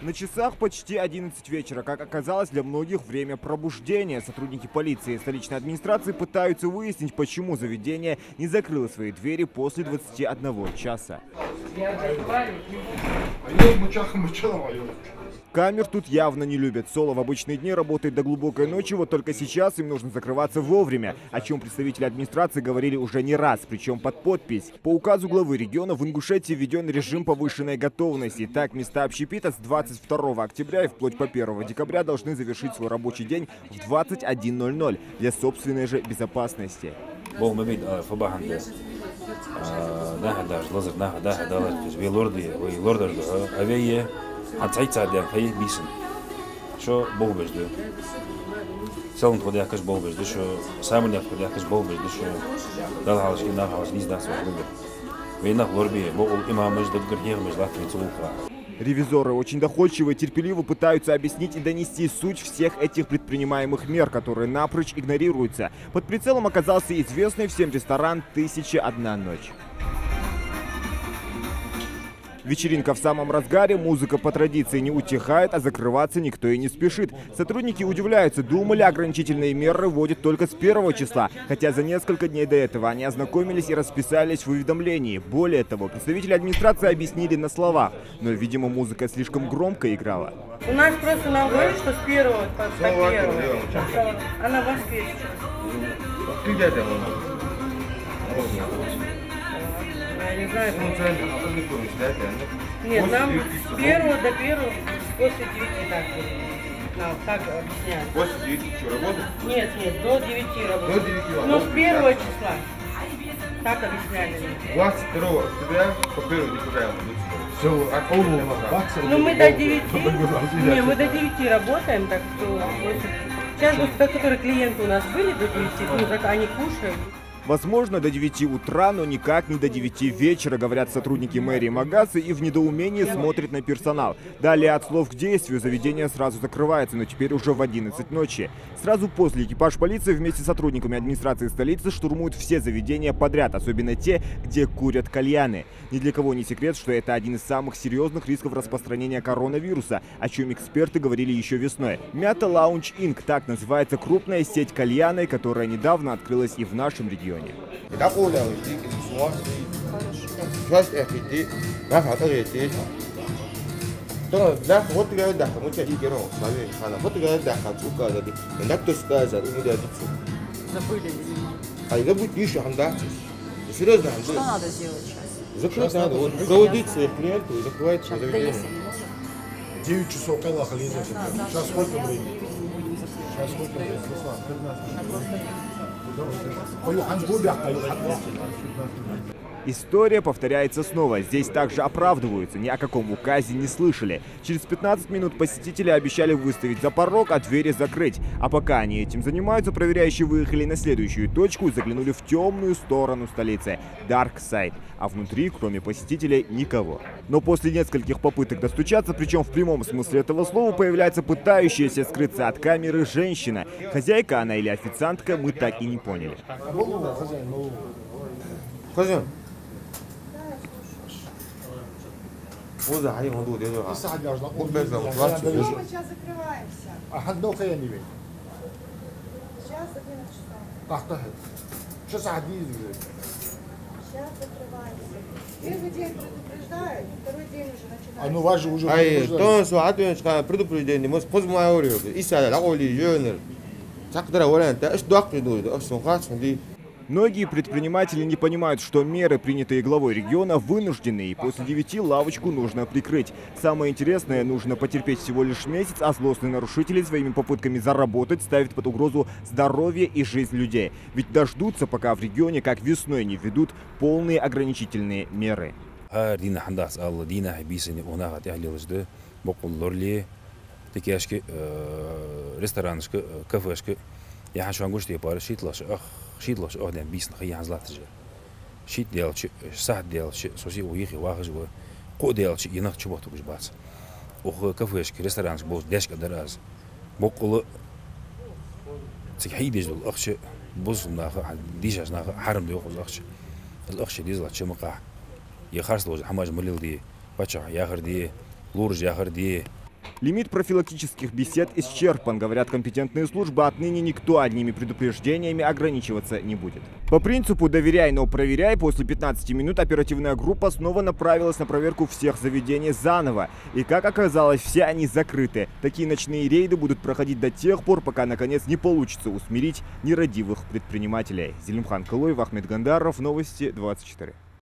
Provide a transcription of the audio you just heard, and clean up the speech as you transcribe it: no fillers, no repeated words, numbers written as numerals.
На часах почти 11 вечера. Как оказалось, для многих время пробуждения. Сотрудники полиции и столичной администрации пытаются выяснить, почему заведение не закрыло свои двери после 21 часа. Камер тут явно не любят. Соло в обычные дни работает до глубокой ночи, вот только сейчас им нужно закрываться вовремя, о чем представители администрации говорили уже не раз, причем под подпись. По указу главы региона в Ингушетии введен режим повышенной готовности. Так, места общепита с 22 октября и вплоть по 1 декабря должны завершить свой рабочий день в 21:00 для собственной же безопасности. هتصعد في بيسن شو بوبج ده سلم تقول ياكش بوبج ده شو سامن ياكل ياكش بوبج ده شو ده هذا شيء نافع هذا نيز ناس وحده وينك لوربي بقول إمام مش دكتور هيك مش لا تنسوق. Ревизоры очень доходчиво и терпеливо пытаются объяснить и донести суть всех этих предпринимаемых мер, которые напрочь игнорируются. Под прицелом оказался известный всем ресторан «1001 ночь». Вечеринка в самом разгаре, музыка по традиции не утихает, а закрываться никто и не спешит. Сотрудники удивляются, думали, ограничительные меры вводят только с 1 числа, хотя за несколько дней до этого они ознакомились и расписались в уведомлении. Более того, представители администрации объяснили на словах, но, видимо, музыка слишком громко играла. У нас просто нам говорят, что с 1 по 1. Она в Москве сейчас. Я не знаю. Нет, нам с 1 до 1 после 9 так было. Нам так объясняют. После 9 что, работать? Нет, до 9 работать. До 9 Но с 1 числа. Так объясняли. 22 октября по 1 декабря. Ну мы до 9. Не, мы до 9 работаем, так что сейчас которые клиенты у нас были до 9, ну так они кушают. Возможно, до 9 утра, но никак не до 9 вечера, говорят сотрудники мэрии Магасы и в недоумении смотрят на персонал. Далее от слов к действию заведение сразу закрывается, но теперь уже в 11 ночи. Сразу после экипаж полиции вместе с сотрудниками администрации столицы штурмуют все заведения подряд, особенно те, где курят кальяны. Ни для кого не секрет, что это один из самых серьезных рисков распространения коронавируса, о чем эксперты говорили еще весной. Мята Лаунж Инк, так называется крупная сеть кальяной, которая недавно открылась и в нашем регионе. Что надо сделать сейчас? Закрыть надо, вот проводить своих клиентов и закрывать заведение. 9 часов сейчас сколько времени? Сейчас сколько времени? 15. История повторяется снова. Здесь также оправдываются. Ни о каком указе не слышали. Через 15 минут посетители обещали выставить за порог, а двери закрыть. А пока они этим занимаются, проверяющие выехали на следующую точку и заглянули в темную сторону столицы – Dark Side. А внутри, кроме посетителей, никого. Но после нескольких попыток достучаться, причем в прямом смысле этого слова, появляется пытающаяся скрыться от камеры женщина. Хозяйка она или официантка, мы так и не поняли. Хозяин. Вот за один году делаю. Мы сейчас закрываемся. Сейчас 11 часов. Сейчас закрываемся. Первый день предупреждают, второй день уже начинается. Ну вас же уже то с предупреждение, мы поздравляем. И сюда лаоли жёнер. Так дорого, это что придут, Многие предприниматели не понимают, что меры, принятые главой региона, вынуждены, и после 9 лавочку нужно прикрыть. Самое интересное, нужно потерпеть всего лишь месяц, а злостные нарушители своими попытками заработать ставят под угрозу здоровье и жизнь людей. Ведь дождутся, пока в регионе, как весной, не введут полные ограничительные меры. شيت أهدم بيسن خي حزلات جا شيت ديال شيء ساعد ديال شيء سوسي ويخي واخج و قو ديال شيء ينخ شبه تبج باس وخ كفوش كريستورانس بوز داش كدراز بقول تحيد يجل أخش بوز ناخ ديجاز ناخ حرم ديوخ أخش الأخش ديزل شيء مقع يخرس لوز حماج مليل دي بتشع ياخر دي лур жахарди. Лимит профилактических бесед исчерпан, говорят компетентные службы, отныне никто одними предупреждениями ограничиваться не будет. По принципу «доверяй, но проверяй», после 15 минут оперативная группа снова направилась на проверку всех заведений заново. И как оказалось, все они закрыты. Такие ночные рейды будут проходить до тех пор, пока наконец не получится усмирить нерадивых предпринимателей. Зелимхан Кылоев, Ахмед Гандаров, Новости 24.